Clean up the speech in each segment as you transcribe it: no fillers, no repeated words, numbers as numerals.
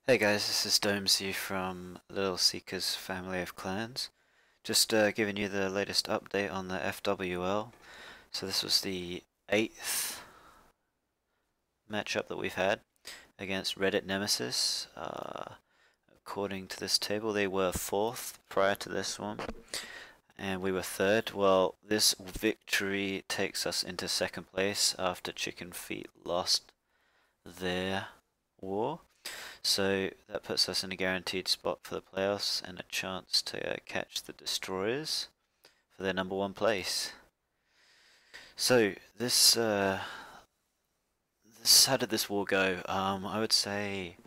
Hey guys, this is Domezy from Little Seeker's Family of Clans. Just giving you the latest update on the FWL. So this was the 8th matchup that we've had against Reddit Nemesis. According to this table, they were 4th prior to this one, and we were 3rd. Well, this victory takes us into 2nd place after Chicken Feet lost their war. So that puts us in a guaranteed spot for the playoffs and a chance to catch the Destroyers for their #1 place. So how did this war go? I would say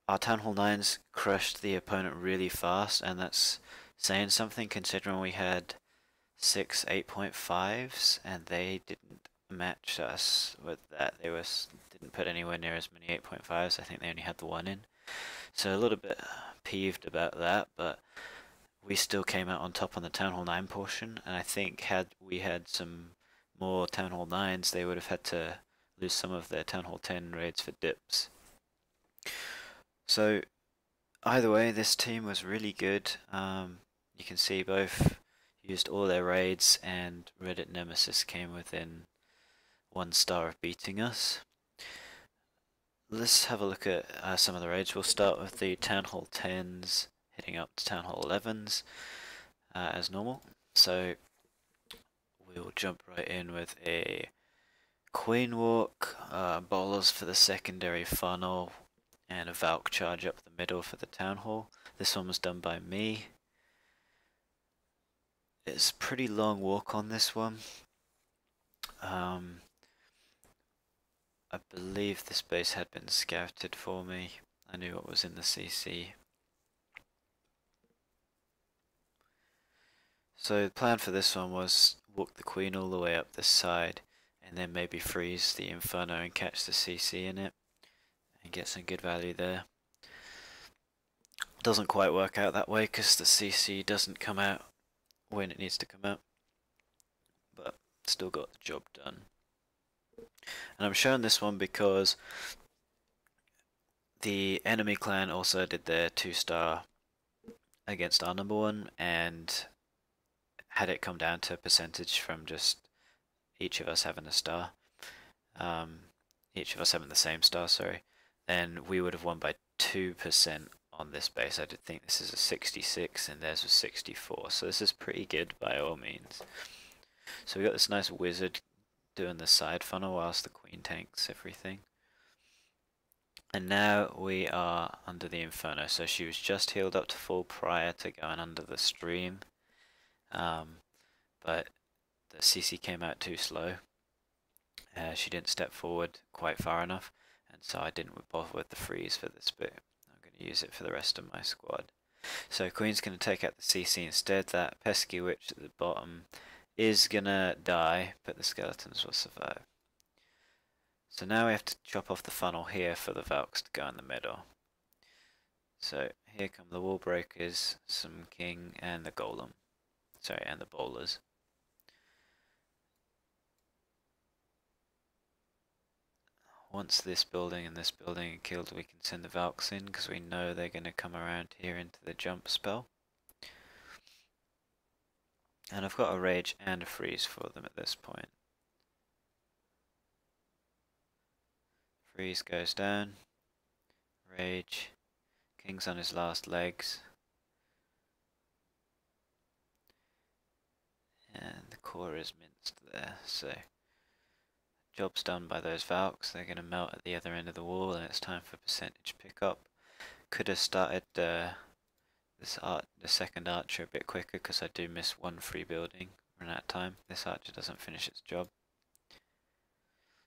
our Town Hall 9s crushed the opponent really fast, and that's saying something considering we had 6 8.5s and they didn't match us with that. Didn't put anywhere near as many 8.5s. I think they only had the one in. So a little bit peeved about that, but we still came out on top on the Town Hall 9 portion, and I think had we had some more Town Hall 9s, they would have had to lose some of their Town Hall 10 raids for dips. So either way, this team was really good. You can see both used all their raids, and Reddit Nemesis came within 1 star of beating us. Let's have a look at some of the raids. We'll start with the Town Hall 10s heading up to Town Hall 11s as normal. So we will jump right in with a Queen Walk, bowlers for the secondary funnel, and a Valk charge up the middle for the Town Hall. This one was done by me. It's a pretty long walk on this one. I believe this base had been scouted for me. I knew what was in the CC. So the plan for this one was walk the Queen all the way up this side, and then maybe freeze the Inferno and catch the CC in it, and get some good value there. Doesn't quite work out that way because the CC doesn't come out when it needs to come out, but still got the job done. And I'm showing this one because the enemy clan also did their 2-star against our #1, and had it come down to a percentage from just each of us having a star, each of us having the same star, sorry, then we would have won by 2% on this base. I did think this is a 66 and theirs was 64, so this is pretty good by all means. So we got this nice wizard doing the side funnel whilst the Queen tanks everything. And now we are under the Inferno, so she was just healed up to full prior to going under the stream. But the CC came out too slow. She didn't step forward quite far enough, and so I didn't bother with the freeze for this bit. I'm going to use it for the rest of my squad. So Queen's going to take out the CC instead. That pesky witch at the bottom is going to die, but the skeletons will survive. So now we have to chop off the funnel here for the Valks to go in the middle. So here come the wall breakers, some king, and the golem. Sorry, and the bowlers. Once this building and this building are killed, we can send the Valks in because we know they're going to come around here into the jump spell. And I've got a rage and a freeze for them at this point. Freeze goes down. Rage. King's on his last legs. And the core is minced there, so job's done by those Valks. They're going to melt at the other end of the wall, and it's time for percentage pickup. Could have started the second archer a bit quicker because I do miss 1 free building run out of time. This archer doesn't finish its job.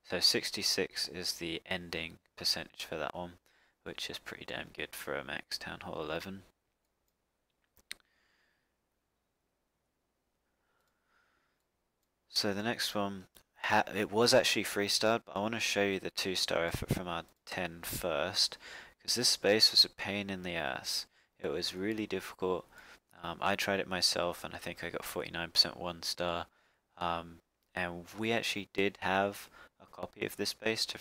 So 66 is the ending percentage for that one, which is pretty damn good for a max Town Hall 11. So the next one, it was actually 3-starred, but I want to show you the 2-star effort from our 10 first, because this space was a pain in the ass. It was really difficult. I tried it myself, and I think I got 49% 1-star. And we actually did have a copy of this base to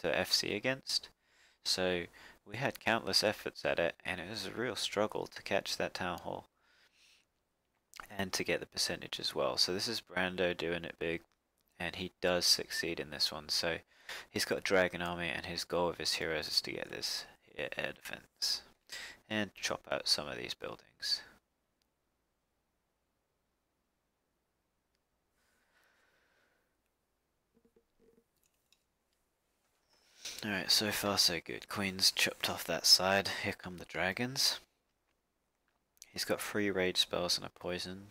FC against. So we had countless efforts at it, and it was a real struggle to catch that town hall and to get the percentage as well. So this is Brando doing it big, and he does succeed in this one. So he's got a dragon army, and his goal of his heroes is to get this air defense and chop out some of these buildings. Alright, so far so good. Queen's chopped off that side. Here come the dragons. He's got 3 rage spells and a poison.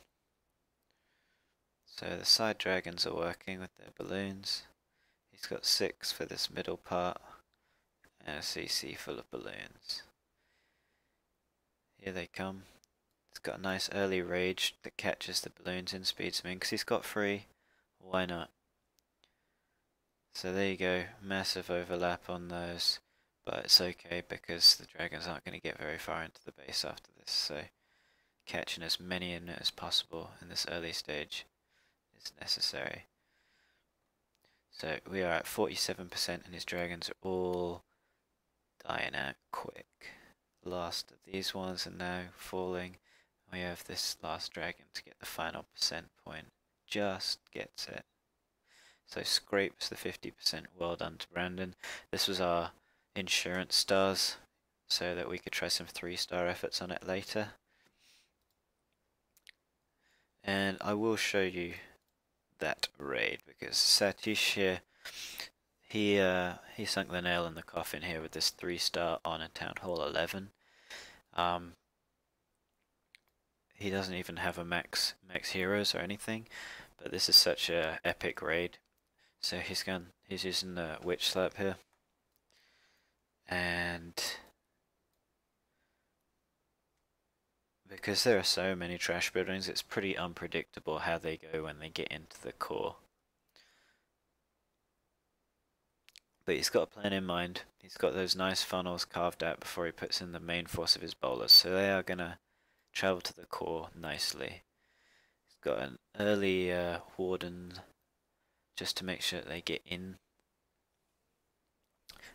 So the side dragons are working with their balloons. He's got 6 for this middle part and a CC full of balloons. Here they come. He's got a nice early rage that catches the balloons and speeds them in because he's got 3. Why not? So there you go, massive overlap on those, but it's okay because the dragons aren't going to get very far into the base after this, so catching as many in as possible in this early stage is necessary. So we are at 47% and his dragons are all dying out quick. Last of these ones are now falling. We have this last dragon to get the final percent point. Just gets it. So scrapes the 50%. Well done to Brandon. This was our insurance stars so that we could try some 3-star efforts on it later. And I will show you that raid because Satish here, he sunk the nail in the coffin here with this 3-star on a Town Hall 11. He doesn't even have a max heroes or anything, but this is such a epic raid. So he's using the witch slap here, and because there are so many trash buildings, it's pretty unpredictable how they go when they get into the core. But he's got a plan in mind. He's got those nice funnels carved out before he puts in the main force of his bowlers, so they are gonna travel to the core nicely. He's got an early warden just to make sure that they get in.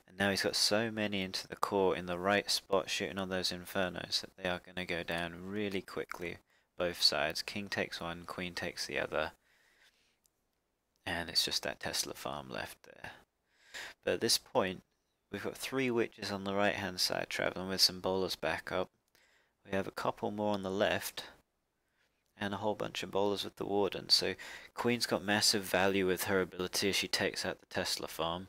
And now he's got so many into the core in the right spot shooting on those infernos that they are going to go down really quickly, both sides. King takes one, queen takes the other, and it's just that Tesla farm left there. But at this point, we've got 3 witches on the right hand side traveling with some bowlers back up. We have a couple more on the left, and a whole bunch of bowlers with the warden. So Queen's got massive value with her ability as she takes out the Tesla farm.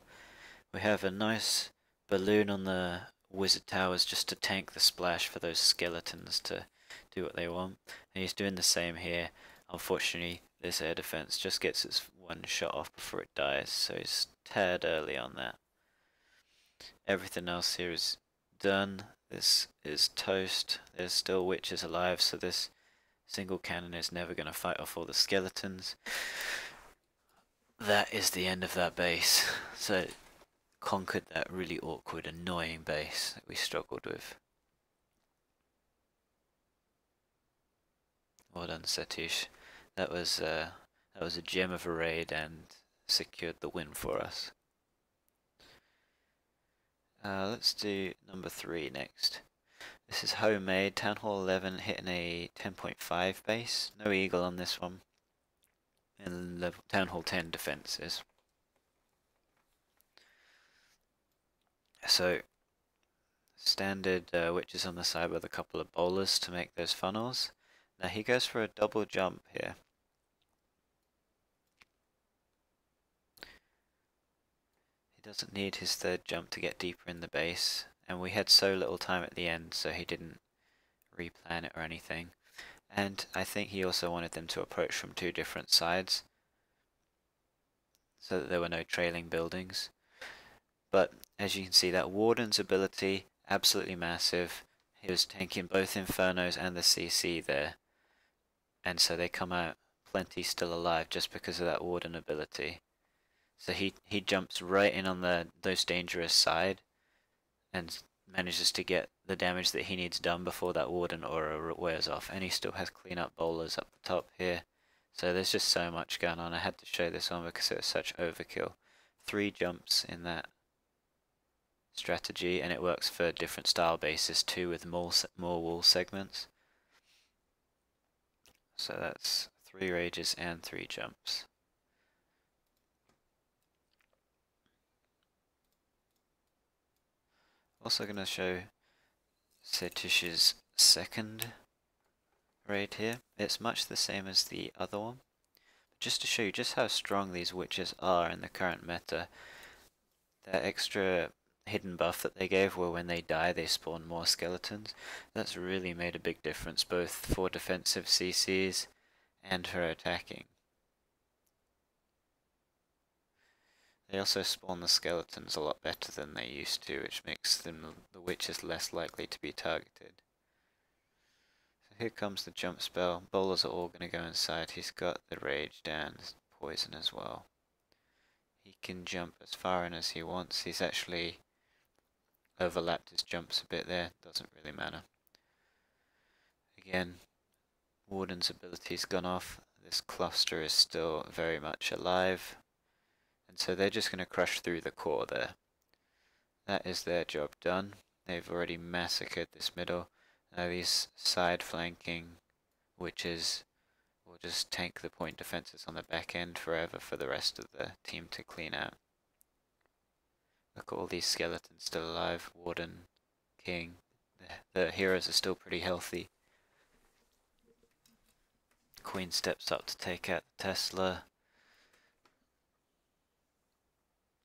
We have a nice balloon on the wizard towers just to tank the splash for those skeletons to do what they want. And he's doing the same here. Unfortunately, this air defense just gets its 1 shot off before it dies, so he's tad early on that. Everything else here is done. This is toast. There's still witches alive, so this single cannon is never going to fight off all the skeletons. That is the end of that base. So conquered that really awkward, annoying base that we struggled with. Well done, Satish. That was a gem of a raid and secured the win for us. Let's do number 3 next. This is homemade, Town Hall 11 hitting a 10.5 base. No eagle on this one. And level Town Hall 10 defenses. So, standard witches on the side with a couple of bowlers to make those funnels. Now he goes for a double jump here. He doesn't need his 3rd jump to get deeper in the base. And we had so little time at the end, so he didn't replan it or anything. And I think he also wanted them to approach from 2 different sides, so that there were no trailing buildings. But as you can see, that warden's ability, absolutely massive. He was tanking both infernos and the CC there, and so they come out plenty still alive just because of that warden ability. So he jumps right in on those dangerous side and manages to get the damage that he needs done before that warden aura wears off, and he still has clean up bowlers up the top here. So there's just so much going on. I had to show this one because it was such overkill. 3 jumps in that strategy, and it works for different style bases too, with more wall segments. So that's 3 rages and 3 jumps. Also going to show Satish's second raid here. It's much the same as the other one. Just to show you just how strong these witches are in the current meta. That extra hidden buff that they gave, where when they die they spawn more skeletons, that's really made a big difference both for defensive CCs and for attacking. They also spawn the skeletons a lot better than they used to, which makes the witches less likely to be targeted. So here comes the jump spell. Bowlers are all going to go inside. He's got the rage down, poison as well. He can jump as far in as he wants. He's actually overlapped his jumps a bit there, doesn't really matter. Again, Warden's ability's gone off. This cluster is still very much alive. And so they're just going to crush through the core there. That is their job done. They've already massacred this middle. Now these side flanking witches will just tank the point defenses on the back end forever for the rest of the team to clean out. Look at all these skeletons still alive. Warden, King. The heroes are still pretty healthy. Queen steps up to take out the Tesla.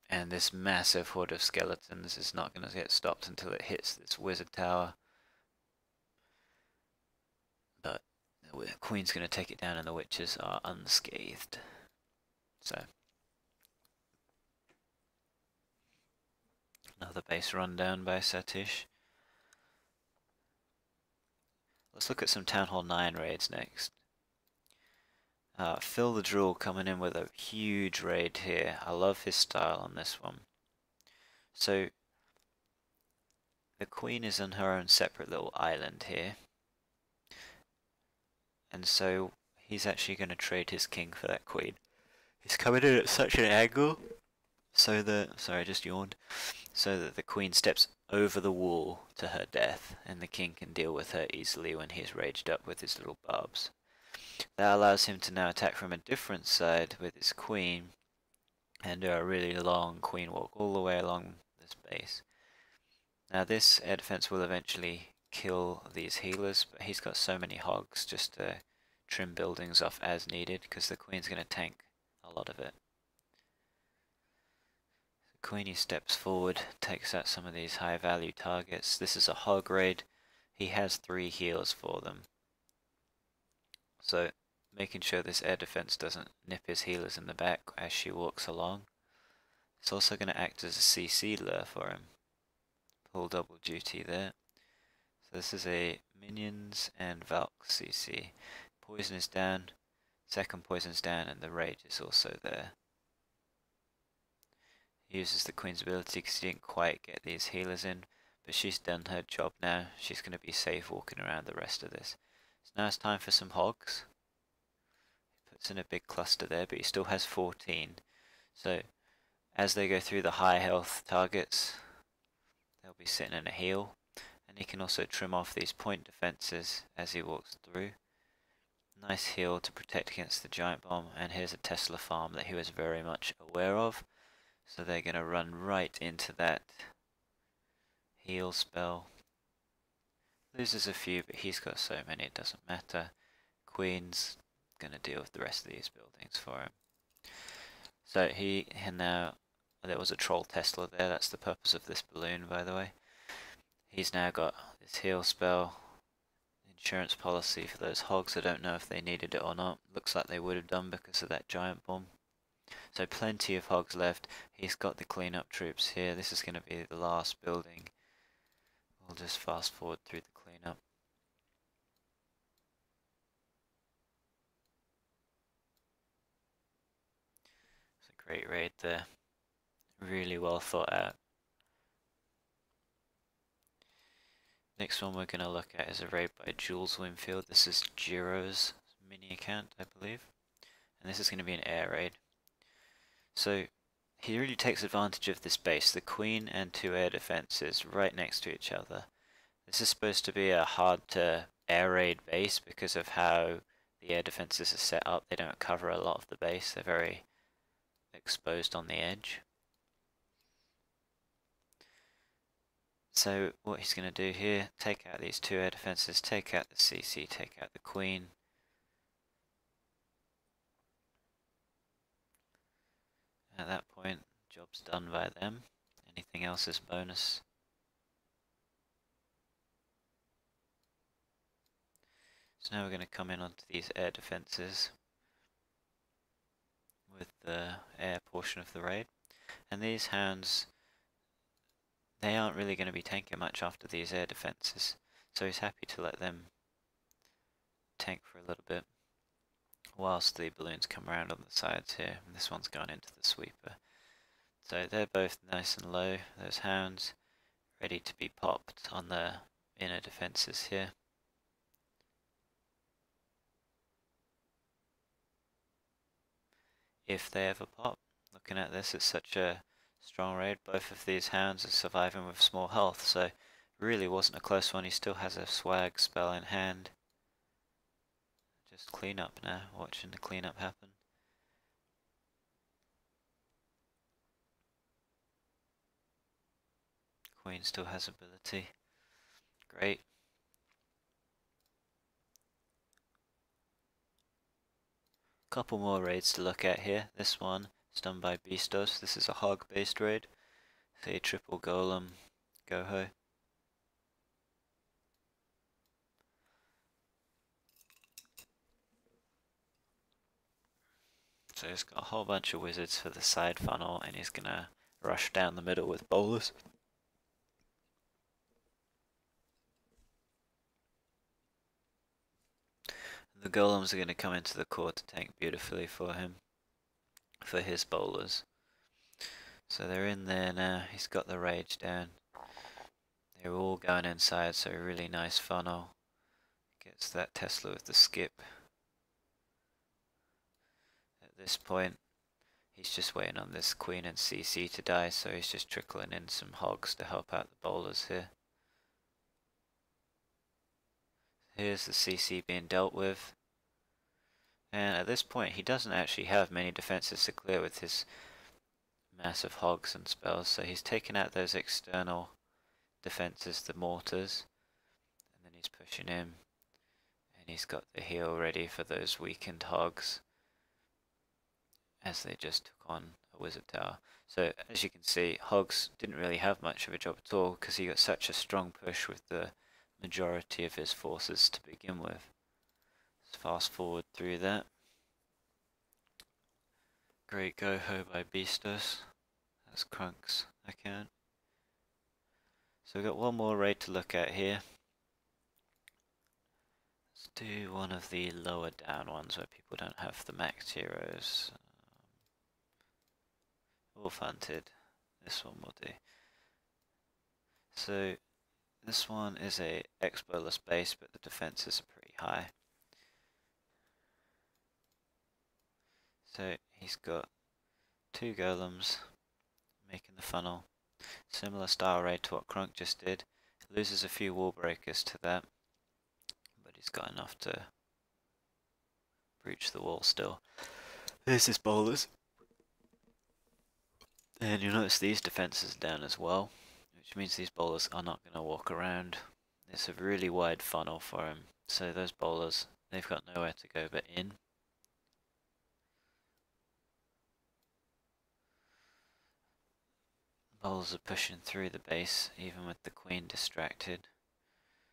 And this massive horde of skeletons is not going to get stopped until it hits this wizard tower. But the Queen's going to take it down and the witches are unscathed. So, another base rundown by Satish. Let's look at some Town Hall 9 raids next. PhiltheDrill coming in with a huge raid here. I love his style on this one. So, the Queen is on her own separate little island here. And so, he's actually going to trade his king for that Queen. He's coming in at such an angle, so that, sorry I just yawned, so that the Queen steps over the wall to her death, and the king can deal with her easily when he's raged up with his little barbs. That allows him to now attack from a different side with his queen and do a really long queen walk all the way along this base. Now this air defense will eventually kill these healers, but he's got so many hogs just to trim buildings off as needed because the queen's going to tank a lot of it. The Queenie steps forward, takes out some of these high value targets. This is a hog raid. He has 3 heals for them. So, making sure this air defense doesn't nip his healers in the back as she walks along. It's also going to act as a CC lure for him. Pull double duty there. So this is a minions and Valk CC. Poison is down, second poison's down, and the rage is also there. He uses the Queen's ability because he didn't quite get these healers in, but she's done her job now. She's going to be safe walking around the rest of this. So now it's time for some hogs. He puts in a big cluster there, but he still has 14. So as they go through the high health targets, they'll be sitting in a heal. And he can also trim off these point defenses as he walks through. Nice heal to protect against the giant bomb. And here's a Tesla farm that he was very much aware of. So they're going to run right into that heal spell. Loses a few, but he's got so many it doesn't matter. Queen's going to deal with the rest of these buildings for him. So he now, there was a troll Tesla there, that's the purpose of this balloon by the way. He's now got this heal spell, insurance policy for those hogs. I don't know if they needed it or not. Looks like they would have done because of that giant bomb. So plenty of hogs left. He's got the cleanup troops here. This is going to be the last building. We'll just fast forward through the cleanup. It's a great raid there. Really well thought out. Next one we're going to look at is a raid by Jules Winnfield. This is Jiro's mini account, I believe. And this is going to be an air raid. So, he really takes advantage of this base, the queen and 2 air defenses right next to each other. This is supposed to be a hard to air raid base because of how the air defenses are set up. They don't cover a lot of the base, they're very exposed on the edge. So what he's going to do here, take out these 2 air defenses, take out the CC, take out the queen. At that point, job's done by them. Anything else is bonus. So now we're going to come in onto these air defenses with the air portion of the raid. And these hounds, they aren't really going to be tanking much after these air defenses. So he's happy to let them tank for a little bit whilst the balloons come around on the sides here. And this one's gone into the sweeper. So they're both nice and low, those hounds, ready to be popped on the inner defences here. If they ever pop. Looking at this, it's such a strong raid. Both of these hounds are surviving with small health, so really wasn't a close one. He still has a swag spell in hand. Just clean up now, watching the cleanup happen. Queen still has ability. Great. Couple more raids to look at here. This one is done by Beastos. This is a hog based raid. Say triple golem, GoBoHo. So he's got a whole bunch of wizards for the side funnel, and he's gonna rush down the middle with bowlers. The golems are going to come into the core to tank beautifully for him, for his bowlers. So they're in there now, he's got the rage down. They're all going inside, so a really nice funnel. Gets that Tesla with the skip. At this point, he's just waiting on this queen and CC to die, so he's just trickling in some hogs to help out the bowlers here. Here's the CC being dealt with. And at this point, he doesn't actually have many defenses to clear with his massive hogs and spells, so he's taken out those external defenses, the mortars, and then he's pushing in, and he's got the heal ready for those weakened hogs as they just took on a wizard tower. So as you can see, Hogs didn't really have much of a job at all because he got such a strong push with the majority of his forces to begin with. Let's fast forward through that. Great GoBoHo by Beastos. That's Crunk's account. So we've got one more raid to look at here. Let's do one of the lower down ones where people don't have the max heroes. Wolfhunted. This one will do. So this one is a expo-less base, but the defenses are pretty high. So he's got 2 golems making the funnel. Similar style raid to what Crunk just did. Loses a few wall breakers to that, but he's got enough to breach the wall still. There's his bowlers. And you'll notice these defenses are down as well, which means these bowlers are not going to walk around. It's a really wide funnel for him, so those bowlers, they've got nowhere to go but in. Bowlers are pushing through the base, even with the queen distracted.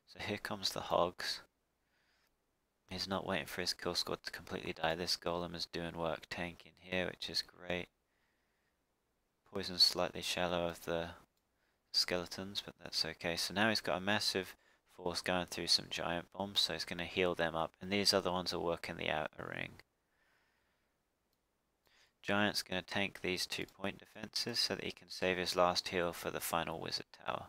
So here comes the Hogs. He's not waiting for his kill squad to completely die. This golem is doing work tanking here, which is great. Poison's slightly shallow of the skeletons, but that's okay. So now he's got a massive force going through some giant bombs, so he's going to heal them up, and these other ones are working the outer ring. Giant's going to tank these 2-point defenses so that he can save his last heal for the final wizard tower.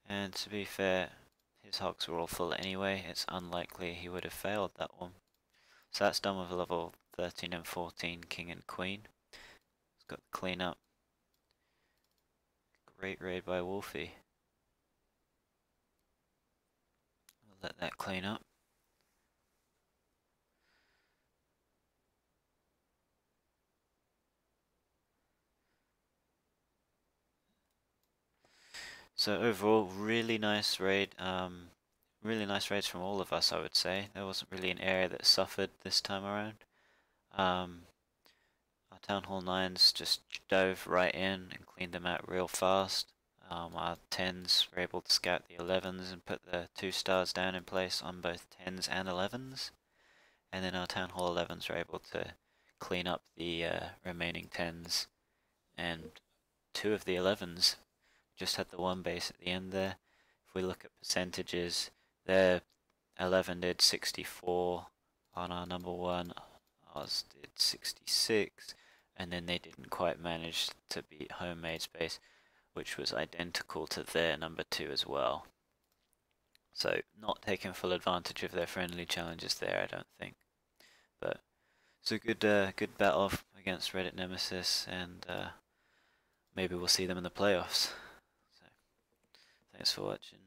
And to be fair, his hogs were all full anyway. It's unlikely he would have failed that one. So that's done with level 13 and 14 king and queen. It's got the clean up. Great raid by Wolfie. We'll let that clean up. So overall, really nice raid. Really nice raids from all of us, I would say. There wasn't really an area that suffered this time around. Our Town Hall 9s just dove right in and cleaned them out real fast. Our 10s were able to scout the 11s and put the 2 stars down in place on both 10s and 11s. And then our Town Hall 11s were able to clean up the remaining 10s. And 2 of the 11s just had the 1 base at the end there. If we look at percentages, their 11 did 64 on our number 1, ours did 66, and then they didn't quite manage to beat Homemade Space, which was identical to their number 2 as well. So not taking full advantage of their friendly challenges there, I don't think. But it's a good battle against Reddit Nemesis, and maybe we'll see them in the playoffs. So thanks for watching.